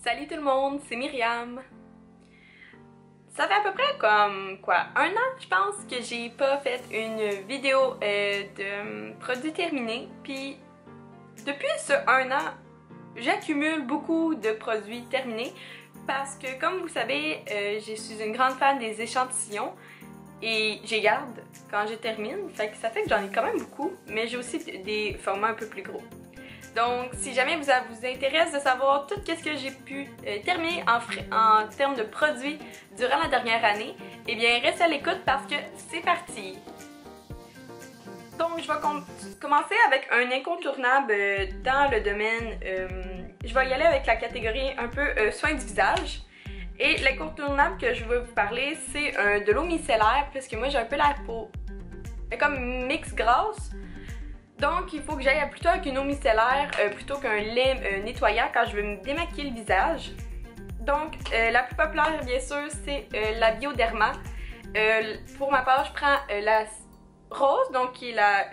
Salut tout le monde, c'est Myriam. Ça fait à peu près comme quoi, un an je pense que j'ai pas fait une vidéo de produits terminés. Puis depuis ce un an, j'accumule beaucoup de produits terminés parce que comme vous savez, je suis une grande fan des échantillons et j'y garde quand je termine. Ça fait que j'en ai quand même beaucoup, mais j'ai aussi des formats un peu plus gros. Donc, si jamais ça vous intéresse de savoir tout ce que j'ai pu terminer en termes de produits durant la dernière année, eh bien, restez à l'écoute parce que c'est parti! Donc, je vais commencer avec un incontournable dans le domaine. Je vais y aller avec la catégorie un peu soins du visage. Et l'incontournable que je veux vous parler, c'est de l'eau micellaire, puisque moi j'ai un peu la peau comme mix grasse. Donc, il faut que j'aille plutôt avec une eau micellaire plutôt qu'un lait nettoyant quand je veux me démaquiller le visage. Donc, la plus populaire, bien sûr, c'est la Bioderma. Pour ma part, je prends la rose, donc qui est la...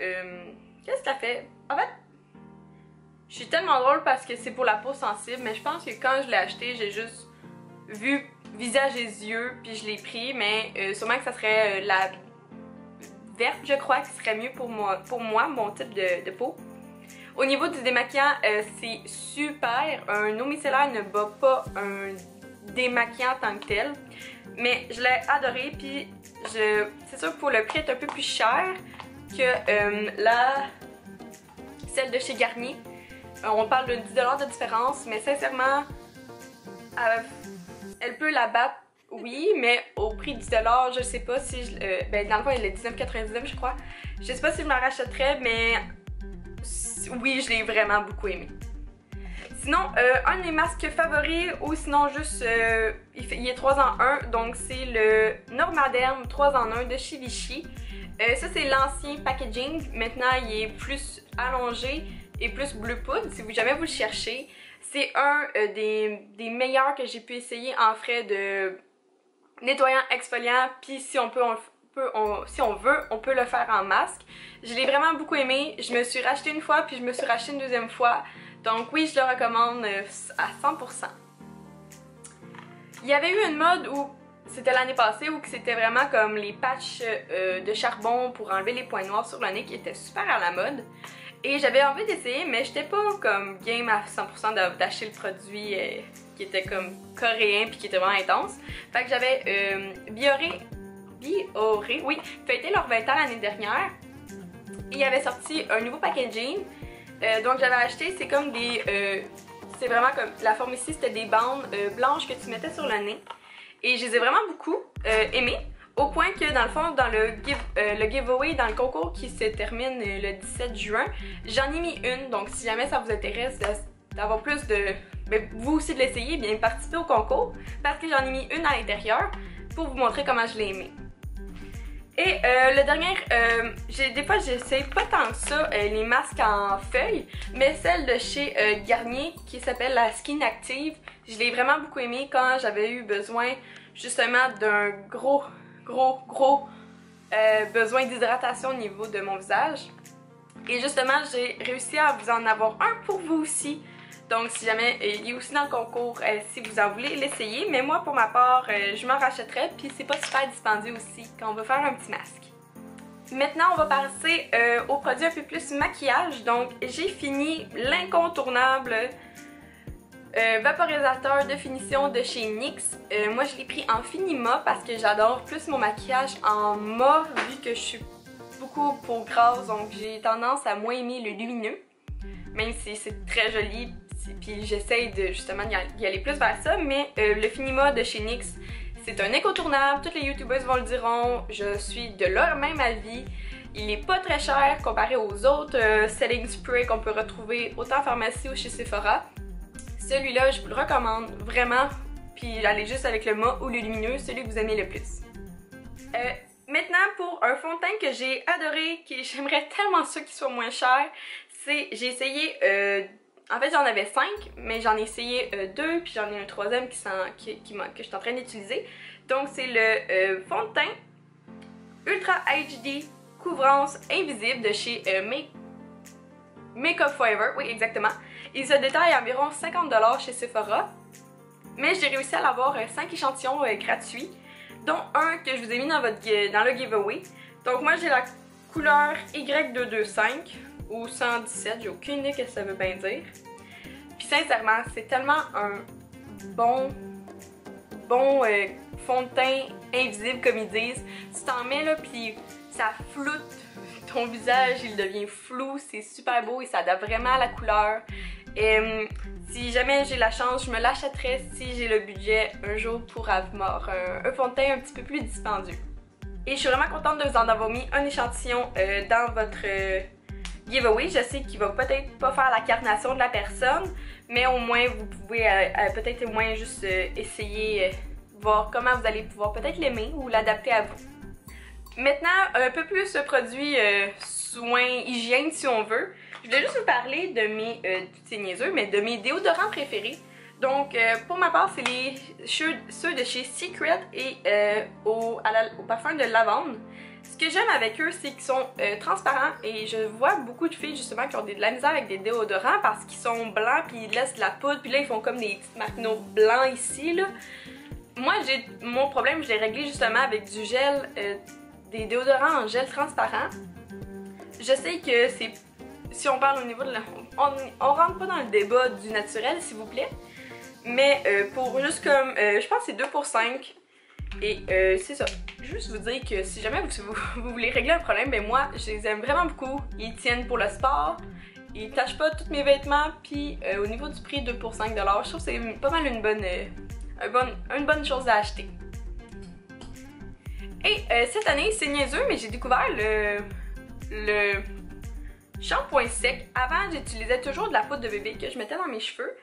Qu'est-ce que ça fait? En fait, je suis tellement drôle parce que c'est pour la peau sensible, mais je pense que quand je l'ai acheté, j'ai juste vu visage et yeux, puis je l'ai pris, mais sûrement que ça serait la verte, je crois, qui serait mieux pour moi mon type de peau. Au niveau du démaquillant, c'est super. Un eau micellaire ne bat pas un démaquillant en tant que tel, mais je l'ai adoré. Puis c'est sûr que pour le prix est un peu plus cher que celle de chez Garnier. On parle de 10$ de différence, mais sincèrement, elle peut la battre. Oui, mais au prix de 10$, je sais pas si dans le fond, il est 19,99 je crois. Je sais pas si je m'en rachèterais, mais oui, je l'ai vraiment beaucoup aimé. Sinon, un de mes masques favoris, ou sinon juste, il est 3 en 1, donc c'est le Normaderm 3 en 1 de chez Vichy. Ça, c'est l'ancien packaging. Maintenant, il est plus allongé et plus bleu poudre, si jamais vous le cherchez. C'est un des meilleurs que j'ai pu essayer en frais de nettoyant, exfoliant, puis si on veut, on peut le faire en masque. Je l'ai vraiment beaucoup aimé. Je me suis racheté une fois, puis je me suis racheté une deuxième fois. Donc oui, je le recommande à 100%. Il y avait eu une mode où, c'était l'année passée, où c'était vraiment comme les patchs de charbon pour enlever les points noirs sur le nez qui étaient super à la mode. Et j'avais envie d'essayer, mais j'étais pas comme game à 100% d'acheter le produit qui était comme coréen puis qui était vraiment intense. Fait que j'avais Bioré, oui, fêté leur 20 ans l'année dernière. Et il avait sorti un nouveau packaging. Donc j'avais acheté, c'est comme des... c'est vraiment comme... La forme ici, c'était des bandes blanches que tu mettais sur le nez. Et je les ai vraiment beaucoup aimées. Au point que dans le fond, dans le giveaway, dans le concours qui se termine le 17 juin, j'en ai mis une. Donc si jamais ça vous intéresse d'avoir plus de... vous aussi de l'essayer, bien participer au concours. Parce que j'en ai mis une à l'intérieur pour vous montrer comment je l'ai aimé. Et le dernier, des fois j'essaie pas tant que ça les masques en feuilles, mais celle de chez Garnier qui s'appelle la Skin Active, je l'ai vraiment beaucoup aimée quand j'avais eu besoin justement d'un gros besoin d'hydratation au niveau de mon visage. Et justement, j'ai réussi à vous en avoir un pour vous aussi. Donc si jamais il est aussi dans le concours, si vous en voulez l'essayer. Mais moi pour ma part, je m'en rachèterais. Puis c'est pas super dispendieux aussi quand on veut faire un petit masque. Maintenant on va passer aux produits un peu plus maquillage. Donc j'ai fini l'incontournable vaporisateur de finition de chez NYX. Moi je l'ai pris en Finima parce que j'adore plus mon maquillage en mat vu que je suis beaucoup peau grasse, donc j'ai tendance à moins aimer le lumineux. Même si c'est très joli, puis j'essaye de justement d'y aller plus vers ça, mais le Finima de chez NYX, c'est un incontournable, toutes les youtubeuses vous le diront, je suis de leur même avis. Il est pas très cher comparé aux autres setting spray qu'on peut retrouver autant en pharmacie ou chez Sephora. Celui-là, je vous le recommande vraiment, puis allez juste avec le mat ou le lumineux, celui que vous aimez le plus. Maintenant, pour un fond de teint que j'ai adoré, que j'aimerais tellement ça qu'il soit moins cher, j'ai essayé, en fait j'en avais 5, mais j'en ai essayé 2, puis j'en ai un troisième que je suis en train d'utiliser. Donc c'est le fond de teint Ultra HD Couvrance Invisible de chez Make Up Forever, oui exactement. Il se détaille à environ 50$ chez Sephora. mais j'ai réussi à l'avoir 5 échantillons gratuits, dont un que je vous ai mis dans le giveaway. Donc moi j'ai la couleur Y225 ou 117, j'ai aucune idée ce que ça veut bien dire. Puis sincèrement, c'est tellement un bon fond de teint invisible comme ils disent. Tu t'en mets là puis ça floute ton visage, il devient flou, c'est super beau et ça donne vraiment la couleur. Si jamais j'ai la chance, je me l'achèterais si j'ai le budget un jour pour avoir un fond de teint un petit peu plus dispendieux. Et je suis vraiment contente de vous en avoir mis un échantillon dans votre giveaway. Je sais qu'il va peut-être pas faire la carnation de la personne, mais au moins vous pouvez peut-être au moins juste essayer, voir comment vous allez pouvoir peut-être l'aimer ou l'adapter à vous. Maintenant, un peu plus ce produit soins hygiène si on veut. Je voulais juste vous parler de mes, c'est niaiseux, mais de mes déodorants préférés. Donc pour ma part, c'est ceux de chez Secret et au parfum de lavande. Ce que j'aime avec eux, c'est qu'ils sont transparents et je vois beaucoup de filles justement qui ont de la misère avec des déodorants parce qu'ils sont blancs puis ils laissent de la poudre puis là ils font comme des petites marquenots blancs ici là. Moi, mon problème, je l'ai réglé justement avec du gel, des déodorants en gel transparent. Je sais que c'est, si on parle au niveau de on rentre pas dans le débat du naturel s'il vous plaît, mais pour juste comme, je pense que c'est 2 pour 5 et c'est ça. Juste vous dire que si jamais vous voulez régler un problème, ben moi je les aime vraiment beaucoup, ils tiennent pour le sport, ils tachent pas tous mes vêtements, puis au niveau du prix 2 pour 5 $, je trouve que c'est pas mal une bonne chose à acheter. Et cette année, c'est niaiseux, mais j'ai découvert le shampoing sec. Avant, j'utilisais toujours de la poudre de bébé que je mettais dans mes cheveux.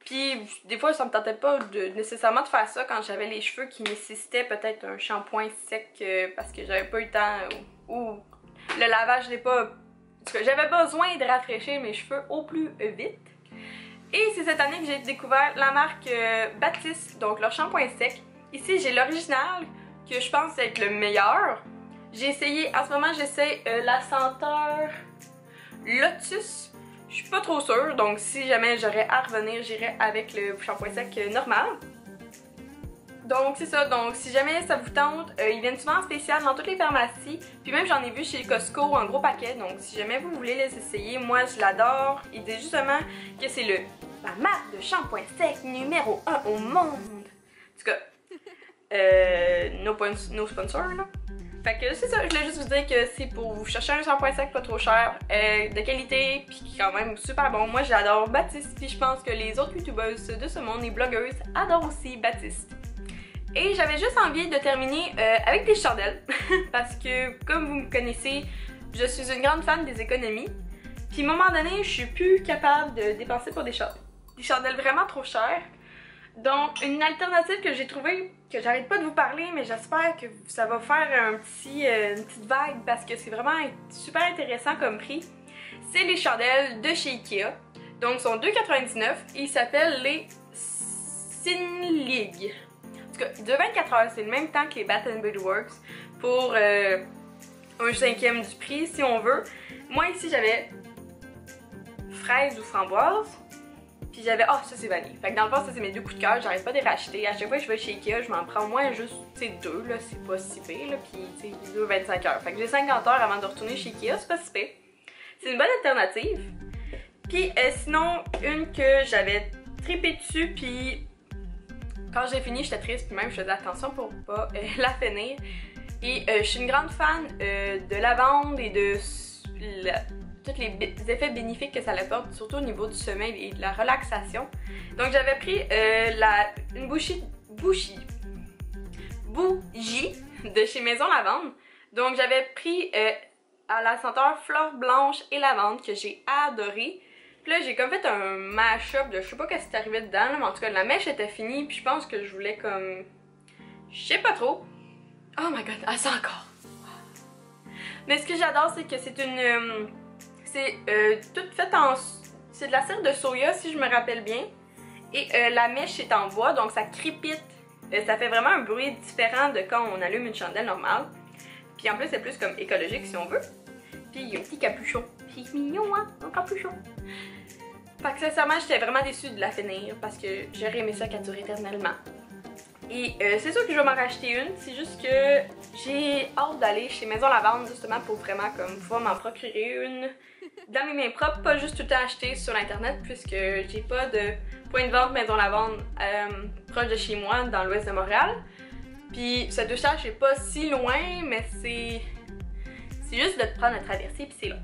Puis des fois, ça me tentait pas nécessairement de faire ça quand j'avais les cheveux qui nécessitaient peut-être un shampoing sec parce que j'avais pas eu le temps ou le lavage n'est pas... En tout cas, j'avais besoin de rafraîchir mes cheveux au plus vite. Et c'est cette année que j'ai découvert la marque Baptiste, donc leur shampoing sec. Ici, j'ai l'original que je pense être le meilleur. J'ai essayé, en ce moment j'essaie la senteur Lotus. Je suis pas trop sûre, donc si jamais j'aurais à revenir, j'irais avec le shampoing sec normal. Donc c'est ça, donc si jamais ça vous tente, ils viennent souvent en spécial dans toutes les pharmacies. Puis même j'en ai vu chez Costco en gros paquet, donc si jamais vous voulez les essayer, moi je l'adore. Ils disent justement que c'est la marque de shampoing sec numéro 1 au monde. En tout cas, no sponsor là. Fait que c'est ça, je voulais juste vous dire que c'est pour vous chercher un shampoing sec pas trop cher, de qualité, puis quand même super bon. Moi j'adore Baptiste, puis je pense que les autres youtubeuses de ce monde, les blogueuses, adorent aussi Baptiste. Et j'avais juste envie de terminer avec des chandelles, parce que comme vous me connaissez, je suis une grande fan des économies. Puis à un moment donné, je suis plus capable de dépenser pour des chandelles. Des chandelles vraiment trop chères. Donc une alternative que j'ai trouvée, que j'arrête pas de vous parler, mais j'espère que ça va faire une petite vague parce que c'est vraiment super intéressant comme prix. C'est les chandelles de chez Ikea. Donc ils sont 2,99 et ils s'appellent les Sinlig. En tout cas, de 24 heures, c'est le même temps que les Bath & Body Works pour un cinquième du prix si on veut. Moi ici j'avais fraise ou framboise. Puis j'avais, oh ça c'est vanille. Fait que dans le fond ça c'est mes deux coups de cœur, j'arrête pas de les racheter. À chaque fois que je vais chez Ikea, je m'en prends au moins juste, tu sais, deux là, c'est pas si pire là. Puis tu sais, 2 25 heures. Fait que j'ai 50 heures avant de retourner chez Ikea, c'est pas si pire. C'est une bonne alternative. Puis sinon, une que j'avais trippé dessus, puis quand j'ai fini j'étais triste, puis même je faisais attention pour pas la finir. Et je suis une grande fan de lavande et de tous les effets bénéfiques que ça apporte, surtout au niveau du sommeil et de la relaxation. Donc j'avais pris une bougie de chez Maison Lavande. Donc j'avais pris à la senteur fleur blanche et lavande que j'ai adoré. Puis là j'ai comme fait un mash-up de je sais pas qu'est-ce qui est arrivé dedans, là, mais en tout cas la mèche était finie puis je pense que je voulais comme... Je sais pas trop. Oh my god, elle sent encore. Mais ce que j'adore c'est que c'est une... c'est toute faite en... C'est de la cire de soya si je me rappelle bien. Et la mèche est en bois donc ça crépite. Ça fait vraiment un bruit différent de quand on allume une chandelle normale. Puis en plus c'est plus comme écologique si on veut. Puis il y a un petit capuchon. C'est mignon hein, un capuchon. Fait que sincèrement, j'étais vraiment déçue de la finir parce que j'aurais aimé ça qu'elle dure éternellement. Et c'est sûr que je vais m'en racheter une, c'est juste que j'ai hâte d'aller chez Maison Lavande justement pour vraiment comme pouvoir m'en procurer une dans mes mains propres, pas juste tout le temps acheter sur internet puisque j'ai pas de point de vente Maison Lavande proche de chez moi dans l'ouest de Montréal. Puis cette douche-tâche est pas si loin, mais c'est juste de te prendre à traverser puis c'est long.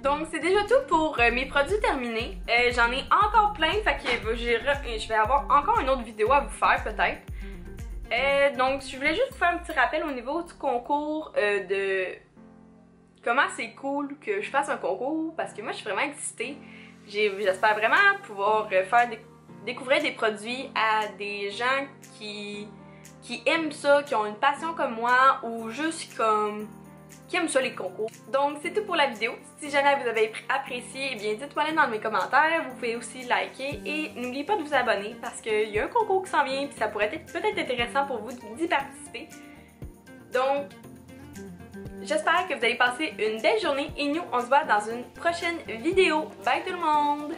Donc c'est déjà tout pour mes produits terminés. J'en ai encore plein, fait que je vais avoir encore une autre vidéo à vous faire peut-être. Donc je voulais juste vous faire un petit rappel au niveau du concours de comment c'est cool que je fasse un concours parce que moi je suis vraiment excitée. J'espère vraiment pouvoir faire découvrir des produits à des gens qui aiment ça, qui ont une passion comme moi ou juste comme qui aiment ça les concours. Donc c'est tout pour la vidéo. Si jamais vous avez apprécié, eh bien dites-moi dans mes commentaires. Vous pouvez aussi liker et n'oubliez pas de vous abonner parce qu'il y a un concours qui s'en vient et ça pourrait être peut-être intéressant pour vous d'y participer. Donc j'espère que vous allez passer une belle journée et nous on se voit dans une prochaine vidéo. Bye tout le monde!